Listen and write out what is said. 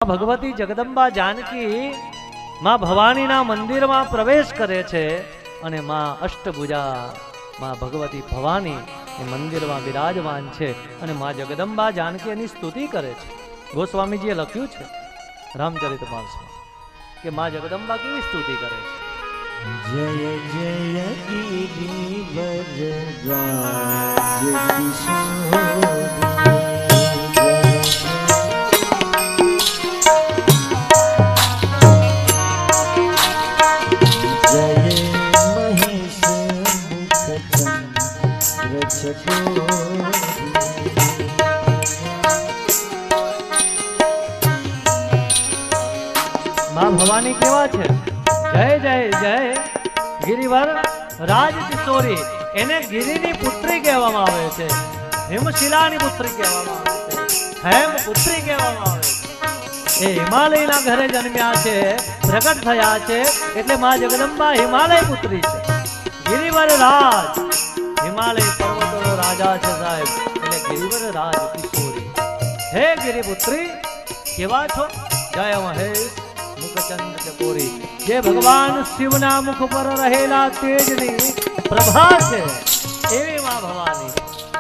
ભગવતી જગદંબા જાનકી માં ભવાનીના મંદિરમાં પ્રવેશ કરે છે અને માં અષ્ટભુજા માં ભગવતી ભવાની એ મંદિરમાં બિરાજમાન છે અને માં જગદંબા જાનકી એની સ્તુતિ કરે છે. ગોસ્વામીજીએ લખ્યું છે રામચરિતમાનસમાં કે માં જગદંબા કેવી સ્તુતિ કરે છે. જય જય ગિરિવર રાજ કિશોરી માં ભવાની કેવા છે? જય જય જય ગિરિવર રાજ કિશોરી. એને ગિરિની પુત્રી કહેવામાં આવે છે, હિમશિલાની પુત્રી કહેવામાં આવે છે, હેમ પુત્રી કહેવામાં આવે છે. એ હિમાલયના ઘરે જન્મ્યા છે, પ્રગટ થયા છે, એટલે માં જગદંબા હિમાલય પુત્રી છે. ગિરિવર રાજ, હિમાલય પર્વતોનો રાજા છે સાહેબ, એટલે ગિરિવર રાજ કિશોરી. હે ગિરિપુત્રી કેવા છો? જય મહેશ મુખચંદ્ર ચકોરી. જે ભગવાન શિવના મુખ પર રહેલા તેજની પ્રભા છે એવી માં ભવાની.